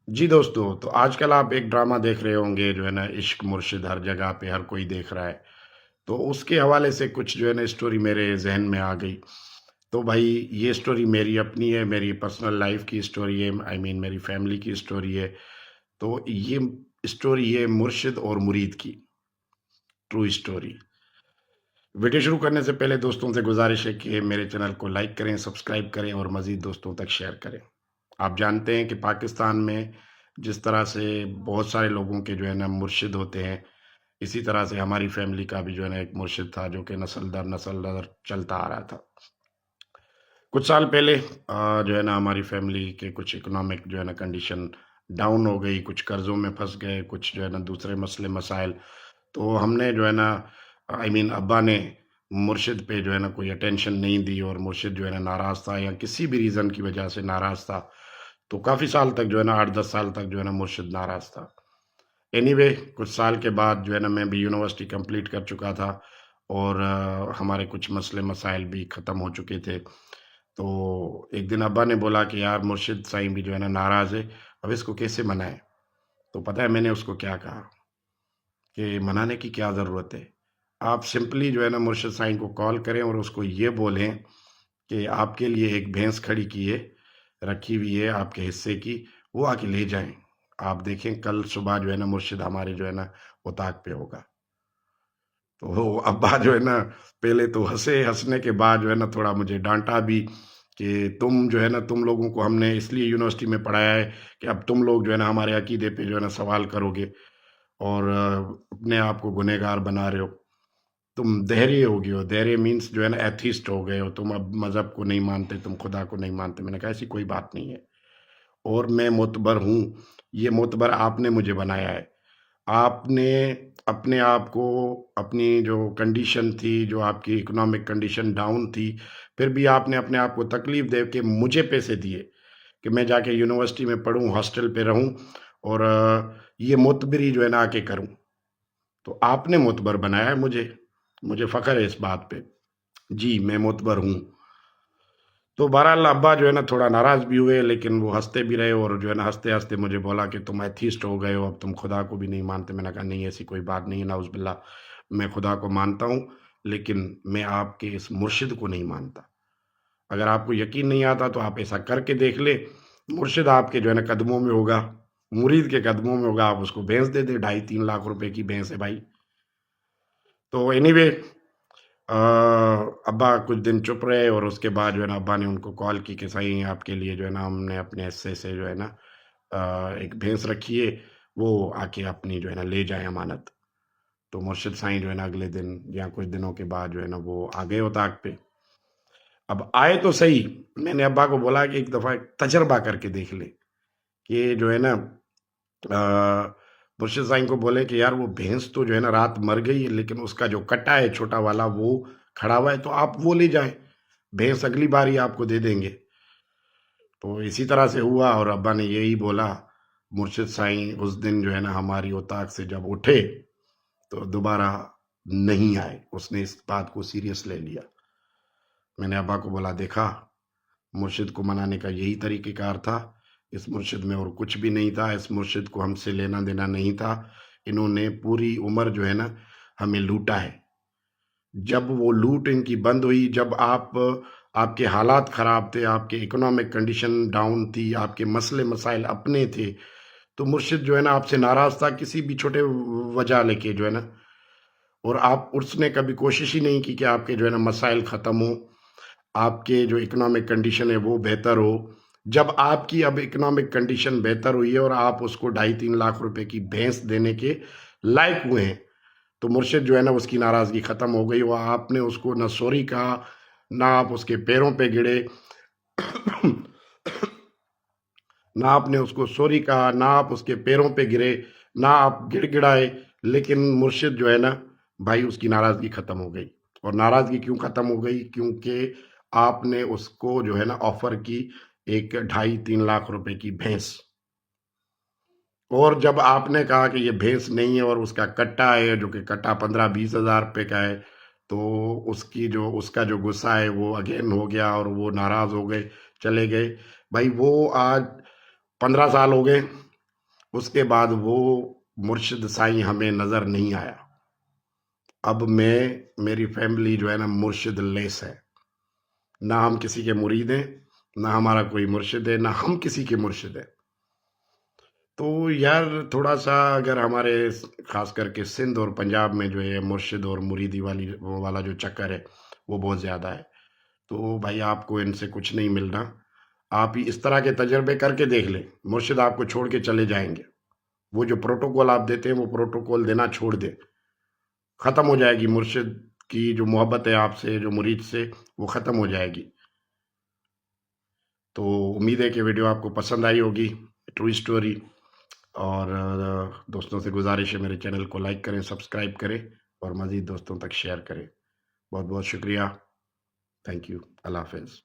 जी दोस्तों, तो आजकल आप एक ड्रामा देख रहे होंगे जो है ना इश्क मुर्शिद हर जगह पे हर कोई देख रहा है। तो उसके हवाले से कुछ जो है ना स्टोरी मेरे ज़हन में आ गई। तो भाई ये स्टोरी मेरी अपनी है, मेरी पर्सनल लाइफ़ की स्टोरी है, आई मीन मेरी फैमिली की स्टोरी है। तो ये स्टोरी है मुर्शिद और मुरीद की, ट्रू स्टोरी। वीडियो शुरू करने से पहले दोस्तों से गुज़ारिश है कि मेरे चैनल को लाइक करें, सब्सक्राइब करें और मज़ीद दोस्तों तक शेयर करें। आप जानते हैं कि पाकिस्तान में जिस तरह से बहुत सारे लोगों के जो है ना मुर्शिद होते हैं, इसी तरह से हमारी फैमिली का भी जो है ना एक मुर्शिद था जो कि नस्ल दर चलता आ रहा था। कुछ साल पहले जो है ना हमारी फैमिली के कुछ इकोनॉमिक जो है ना कंडीशन डाउन हो गई, कुछ कर्ज़ों में फँस गए, कुछ जो है ना दूसरे मसले मसाइल। तो हमने जो है ना आई मीन अब्बा ने मुर्शिद पे जो है ना कोई अटेंशन नहीं दी और मुर्शिद जो है ना नाराज़ था या किसी भी रीज़न की वजह से नाराज़ था। तो काफ़ी साल तक जो है ना 8-10 साल तक जो है ना मुर्शिद नाराज़ था। एनीवे कुछ साल के बाद जो है ना मैं भी यूनिवर्सिटी कंप्लीट कर चुका था और हमारे कुछ मसले मसाइल भी ख़त्म हो चुके थे। तो एक दिन अब्बा ने बोला कि यार मुर्शिद साईं भी जो है ना नाराज़ है, अब इसको कैसे मनाएँ? तो पता है मैंने उसको क्या कहा कि मनाने की क्या ज़रूरत है? आप सिंपली जो है ना मुर्शिद साईं को कॉल करें और उसको ये बोलें कि आपके लिए एक भैंस खड़ी की है, रखी हुई है आपके हिस्से की, वो आके ले जाएँ। आप देखें कल सुबह जो है ना मुर्शिद हमारे जो है ना उताक पे होगा। तो वो अब्बा जो है ना पहले तो हँसे, हँसने के बाद जो है ना थोड़ा मुझे डाँटा भी कि तुम जो है ना तुम लोगों को हमने इसलिए यूनिवर्सिटी में पढ़ाया है कि अब तुम लोग जो है ना हमारे अकीदे पे जो है ना सवाल करोगे और अपने आप को गुनहगार बना रहे हो। तुम धैर्य हो गए हो, धैर्य मीन्स जो है ना एथिस्ट हो गए हो, तुम अब मज़हब को नहीं मानते, तुम खुदा को नहीं मानते। मैंने कहा ऐसी कोई बात नहीं है और मैं मोतबर हूँ, ये मोतबर आपने मुझे बनाया है। आपने अपने आप को अपनी जो कंडीशन थी, जो आपकी इकोनॉमिक कंडीशन डाउन थी, फिर भी आपने अपने आप को तकलीफ़ दे के मुझे पैसे दिए कि मैं जाके यूनिवर्सिटी में पढ़ूँ, हॉस्टल पे रहूँ और ये मुतबरी जो है ना आके करूँ। तो आपने मुतबर बनाया है मुझे, मुझे फ़ख्र है इस बात पे। जी, मैं मुतबर हूँ। तो बहरहाल अब्बा जो है ना थोड़ा नाराज़ भी हुए लेकिन वो हँसते भी रहे और जो है ना हँसते-हँसते मुझे बोला कि तुम एथिस्ट हो गए हो, अब तुम खुदा को भी नहीं मानते। मैंने कहा नहीं ऐसी कोई बात नहीं है नाउज़ुबिल्लाह, मैं खुदा को मानता हूँ, लेकिन मैं आपके इस मुर्शिद को नहीं मानता। अगर आपको यकीन नहीं आता तो आप ऐसा करके देख लें, मुर्शिद आपके जो है ना कदमों में होगा, मुरीद के कदमों में होगा, आप उसको भैंस दे दें, ढाई 3 लाख रुपए की भैंस है भाई। तो एनीवे अ, अब्बा कुछ दिन चुप रहे और उसके बाद जो है ना अब्बा ने उनको कॉल की कि सही आपके लिए जो है ना हमने अपने हिस्से से जो है ना एक भैंस रखी है, वो आके अपनी जो है ना ले जाएँ अमानत। तो मुर्शिद साईं जो है ना अगले दिन या कुछ दिनों के बाद जो है ना वो आ गए उताक पे। अब आए तो सही, मैंने अब्बा को बोला कि एक दफ़ा तजरबा करके देख ले, कि जो है ना मुर्शिद साईं को बोले कि यार वो भैंस तो जो है ना रात मर गई है लेकिन उसका जो कट्टा है छोटा वाला वो खड़ा हुआ है तो आप वो ले जाएँ, भैंस अगली बारी आपको दे देंगे। तो इसी तरह से हुआ और अब्बा ने यही बोला, मुर्शिद साईं उस दिन जो है ना हमारी औताक से जब उठे, तो दोबारा नहीं आए, उसने इस बात को सीरियस ले लिया। मैंने अब्बा को बोला देखा, मुर्शिद को मनाने का यही तरीक़ेकार था, इस मुर्शिद में और कुछ भी नहीं था, इस मुर्शिद को हमसे लेना-देना नहीं था। इन्होंने पूरी उम्र जो है ना, हमें लूटा है। जब वो लूट इनकी बंद हुई, जब आपके हालात ख़राब थे, आपके इकोनॉमिक कंडीशन डाउन थी, आपके मसले-मसाइल अपने थे, तो मुर्शिद जो है ना आपसे नाराज़ था किसी भी छोटे वजह लेके जो है ना और आप उसने कभी कोशिश ही नहीं की कि आपके जो है ना मसाइल ख़त्म हों, आपके जो इकोनॉमिक कंडीशन है वो बेहतर हो। जब आपकी अब इकोनॉमिक कंडीशन बेहतर हुई है और आप उसको ढाई 3 लाख रुपए की भैंस देने के लायक हुए हैं, तो मुर्शिद जो है ना उसकी नाराज़गी ख़त्म हो गई और आपने उसको ना सॉरी कहा, ना आप उसके पैरों पे गिरे, ना आपने उसको सॉरी कहा, ना आप उसके पैरों पे गिरे, ना आप गिड़गिड़ाए, लेकिन मुर्शिद जो है ना भाई उसकी नाराज़गी ख़त्म हो गई। और नाराज़गी क्यों ख़त्म हो गई? क्योंकि आपने उसको जो है ना ऑफ़र की एक ढाई 3 लाख रुपए की भैंस। और जब आपने कहा कि ये भैंस नहीं है और उसका कट्टा है, जो कि कट्टा 15-20 हज़ार रुपए का है, तो उसका जो गुस्सा है वो अगेन हो गया और वो नाराज़ हो गए, चले गए। भाई वो आज 15 साल हो गए, اس کے بعد وہ مرشد سائیں ہمیں نظر نہیں آیا. اب میری فیملی جو ہے نا مرشد لیس ہے. نہ ہم کسی کے مرید ہیں، نہ ہمارا کوئی مرشد ہے، نہ ہم کسی کے مرشد ہیں. تو یار تھوڑا سا اگر ہمارے خاص کر کے سندھ اور پنجاب میں جو ہے مرشد اور مریدی والا جو چکر ہے وہ بہت زیادہ ہے. تو بھائی آپ کو ان سے کچھ نہیں ملنا. آپ ہی اس طرح کے تجربے کر کے دیکھ لیں، مرشد آپ کو چھوڑ کے چلے جائیں گے. وہ جو پروٹوکول آپ دیتے ہیں وہ پروٹوکول دینا چھوڑ دیں، ختم ہو جائے گی. مرشد کی جو محبت ہے آپ سے، جو مرید سے، وہ ختم ہو جائے گی. تو امید ہے کہ ویڈیو آپ کو پسند آئی ہوگی، ٹرو اسٹوری. اور دوستوں سے گزارش ہے میرے چینل کو لائک کریں، سبسکرائب کریں اور مزید دوستوں تک شیئر کریں. بہت بہت شکریہ. Thank you. اللہ حافظ.